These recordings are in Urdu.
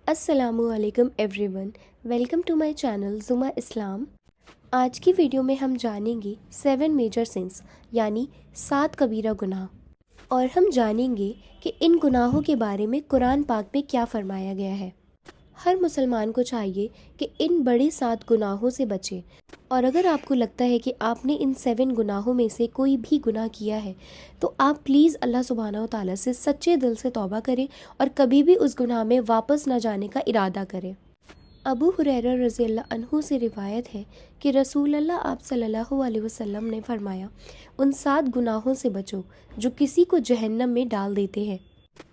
السلام علیکم everyone, welcome to my channel زما اسلام۔ آج کی ویڈیو میں ہم جانیں گے 7 میجر سنس یعنی 7 کبیرہ گناہ، اور ہم جانیں گے کہ ان گناہوں کے بارے میں قرآن پاک میں کیا فرمایا گیا ہے۔ ہر مسلمان کو چاہیے کہ ان بڑے 7 گناہوں سے بچے، اور اگر آپ کو لگتا ہے کہ آپ نے ان 7 گناہوں میں سے کوئی بھی گناہ کیا ہے تو آپ پلیز اللہ سبحانہ و تعالیٰ سے سچے دل سے توبہ کریں اور کبھی بھی اس گناہ میں واپس نہ جانے کا ارادہ کریں۔ ابو ہریرہ رضی اللہ عنہ سے روایت ہے کہ رسول اللہ آپ صلی اللہ علیہ وسلم نے فرمایا، ان 7 گناہوں سے بچو جو کسی کو جہنم میں ڈال دیتے ہیں۔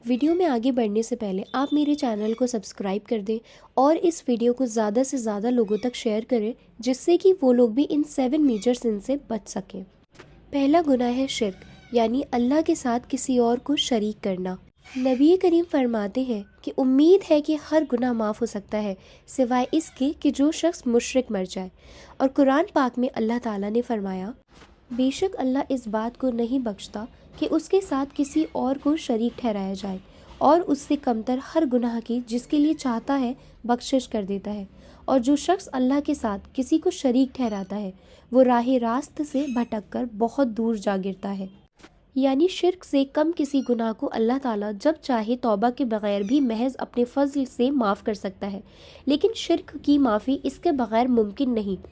ویڈیو میں آگے بڑھنے سے پہلے آپ میرے چینل کو سبسکرائب کر دیں اور اس ویڈیو کو زیادہ سے زیادہ لوگوں تک شیئر کریں، جس سے کہ وہ لوگ بھی ان 7 میجر سن سے بچ سکیں۔ پہلا گناہ ہے شرک، یعنی اللہ کے ساتھ کسی اور کو شریک کرنا۔ نبی کریم فرماتے ہیں کہ امید ہے کہ ہر گناہ معاف ہو سکتا ہے سوائے اس کے کہ جو شخص مشرک مر جائے، اور قرآن پاک میں اللہ تعالیٰ نے فرمایا، بے شک اللہ اس بات کو نہیں بخشتا کہ اس کے ساتھ کسی اور کو شریک ٹھہرایا جائے، اور اس سے کمتر ہر گناہ کی جس کے لیے چاہتا ہے بخشش کر دیتا ہے، اور جو شخص اللہ کے ساتھ کسی کو شریک ٹھہراتا ہے وہ راہ راست سے بھٹک کر بہت دور جا گرتا ہے۔ یعنی شرک سے کم کسی گناہ کو اللہ تعالیٰ جب چاہے توبہ کے بغیر بھی محض اپنے فضل سے معاف کر سکتا ہے، لیکن شرک کی معافی اس کے بغیر ممکن نہیں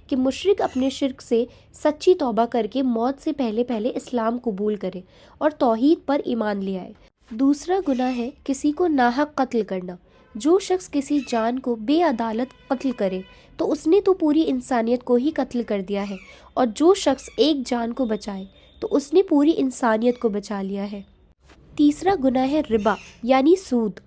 کہ مشرک اپنے شرک سے سچی توبہ کر کے موت سے پہلے اسلام قبول کرے اور توحید پر ایمان لے آئے۔ دوسرا گناہ ہے کسی کو ناحق قتل کرنا۔ جو شخص کسی جان کو بے عدالت قتل کرے تو اس نے تو پوری انسانیت کو ہی قتل کر دیا ہے، اور جو شخص ایک جان کو بچائے تو اس نے پوری انسانیت کو بچا لیا ہے۔ تیسرا گناہ ہے ربا، یعنی سود۔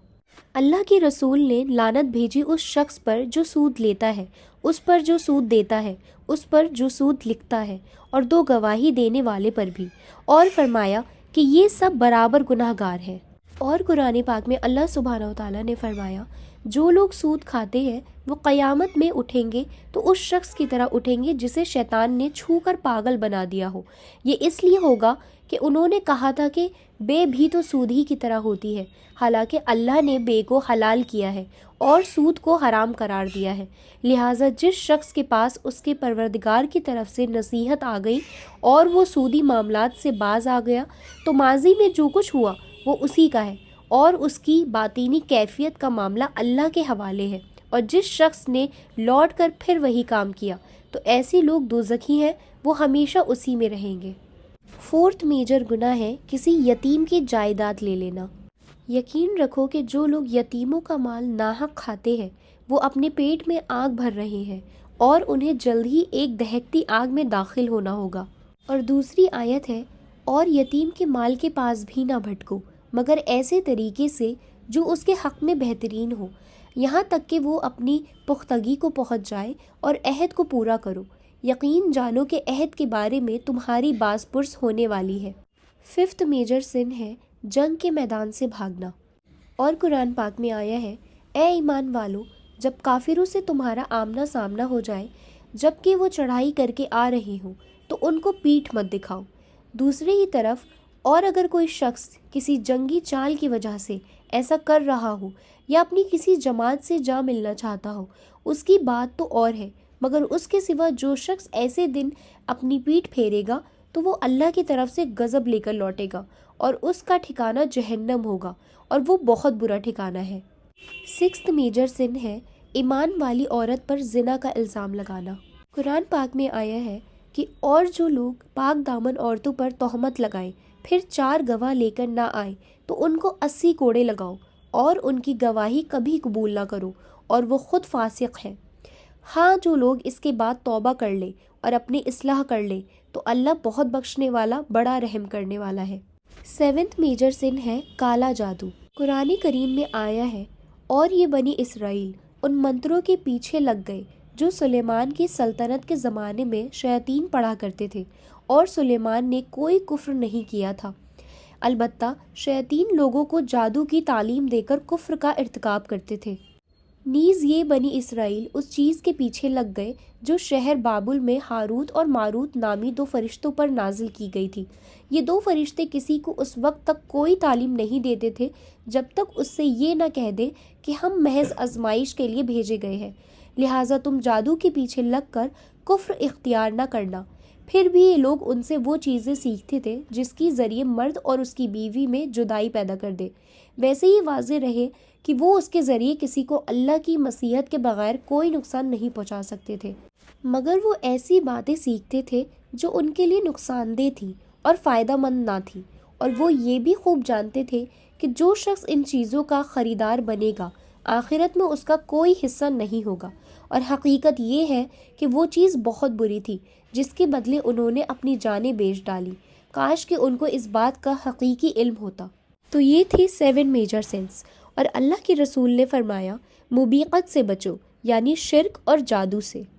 اللہ کے رسول نے لعنت بھیجی اس شخص پر جو سود لیتا ہے، اس پر جو سود دیتا ہے، اس پر جو سود لکھتا ہے، اور 2 گواہی دینے والے پر بھی، اور فرمایا کہ یہ سب برابر گناہ گار ہیں۔ اور قرآن پاک میں اللہ سبحانہ و تعالیٰ نے فرمایا، جو لوگ سود کھاتے ہیں وہ قیامت میں اٹھیں گے تو اس شخص کی طرح اٹھیں گے جسے شیطان نے چھو کر پاگل بنا دیا ہو۔ یہ اس لیے ہوگا کہ انہوں نے کہا تھا کہ بے بھی تو سود ہی کی طرح ہوتی ہے، حالانکہ اللہ نے بے کو حلال کیا ہے اور سود کو حرام قرار دیا ہے۔ لہٰذا جس شخص کے پاس اس کے پروردگار کی طرف سے نصیحت آ گئی اور وہ سودی معاملات سے باز آ گیا تو ماضی میں جو کچھ ہوا وہ اسی کا ہے، اور اس کی باطینی کیفیت کا معاملہ اللہ کے حوالے ہے، اور جس شخص نے لوٹ کر پھر وہی کام کیا تو ایسے لوگ دوزخی ہیں، وہ ہمیشہ اسی میں رہیں گے۔ 4 میجر گناہ ہے کسی یتیم کی جائیداد لے لینا۔ یقین رکھو کہ جو لوگ یتیموں کا مال ناحق کھاتے ہیں وہ اپنے پیٹ میں آگ بھر رہے ہیں، اور انہیں جلد ہی ایک دہکتی آگ میں داخل ہونا ہوگا۔ اور دوسری آیت ہے، اور یتیم کے مال کے پاس بھی نہ بھٹکو مگر ایسے طریقے سے جو اس کے حق میں بہترین ہو، یہاں تک کہ وہ اپنی پختگی کو پہنچ جائے، اور عہد کو پورا کرو۔ یقین جانو کہ عہد کے بارے میں تمہاری باز پرس ہونے والی ہے۔ 5 میجر سن ہے جنگ کے میدان سے بھاگنا۔ اور قرآن پاک میں آیا ہے، اے ایمان والو، جب کافروں سے تمہارا آمنا سامنا ہو جائے جب کہ وہ چڑھائی کر کے آ رہے ہوں تو ان کو پیٹھ مت دکھاؤ۔ دوسری ہی طرف، اور اگر کوئی شخص کسی جنگی چال کی وجہ سے ایسا کر رہا ہو یا اپنی کسی جماعت سے جا ملنا چاہتا ہو، اس کی بات تو اور ہے، مگر اس کے سوا جو شخص ایسے دن اپنی پیٹھ پھیرے گا تو وہ اللہ کی طرف سے غضب لے کر لوٹے گا، اور اس کا ٹھکانہ جہنم ہوگا، اور وہ بہت برا ٹھکانہ ہے۔ 6 میجر سن ہے ایمان والی عورت پر زنا کا الزام لگانا۔ قرآن پاک میں آیا ہے کہ اور جو لوگ پاک دامن عورتوں پر تہمت لگائیں پھر 4 گواہ لے کر نہ آئیں تو ان کو 80 کوڑے لگاؤ، اور ان کی گواہی کبھی قبول نہ کرو، اور وہ خود فاسق ہیں۔ ہاں، جو لوگ اس کے بعد توبہ کر لے اور اپنی اصلاح کر لے تو اللہ بہت بخشنے والا، بڑا رحم کرنے والا ہے۔ 7 میجر سن ہے کالا جادو۔ قرآن کریم میں آیا ہے، اور یہ بنی اسرائیل ان منتروں کے پیچھے لگ گئے جو سلیمان کی سلطنت کے زمانے میں شیاطین پڑھا کرتے تھے، اور سلیمان نے کوئی کفر نہیں کیا تھا، البتہ شیاطین لوگوں کو جادو کی تعلیم دے کر کفر کا ارتکاب کرتے تھے۔ نیز یہ بنی اسرائیل اس چیز کے پیچھے لگ گئے جو شہر بابل میں ہاروت اور ماروت نامی دو فرشتوں پر نازل کی گئی تھی۔ یہ دو فرشتے کسی کو اس وقت تک کوئی تعلیم نہیں دیتے تھے جب تک اس سے یہ نہ کہہ دے کہ ہم محض آزمائش کے لیے بھیجے گئے ہیں، لہٰذا تم جادو کے پیچھے لگ کر کفر اختیار نہ کرنا۔ پھر بھی یہ لوگ ان سے وہ چیزیں سیکھتے تھے جس کی ذریعے مرد اور اس کی بیوی میں جدائی پیدا کر دے۔ ویسے ہی واضح رہے کہ وہ اس کے ذریعے کسی کو اللہ کی مصیحت کے بغیر کوئی نقصان نہیں پہنچا سکتے تھے، مگر وہ ایسی باتیں سیکھتے تھے جو ان کے لیے نقصان دہ تھیں اور فائدہ مند نہ تھیں، اور وہ یہ بھی خوب جانتے تھے کہ جو شخص ان چیزوں کا خریدار بنے گا آخرت میں اس کا کوئی حصہ نہیں ہوگا، اور حقیقت یہ ہے کہ وہ چیز بہت بری تھی جس کے بدلے انہوں نے اپنی جانیں بیچ ڈالی۔ کاش کہ ان کو اس بات کا حقیقی علم ہوتا۔ تو یہ تھی 7 میجر سنس، اور اللہ کے رسول نے فرمایا موبقت سے بچو، یعنی شرک اور جادو سے۔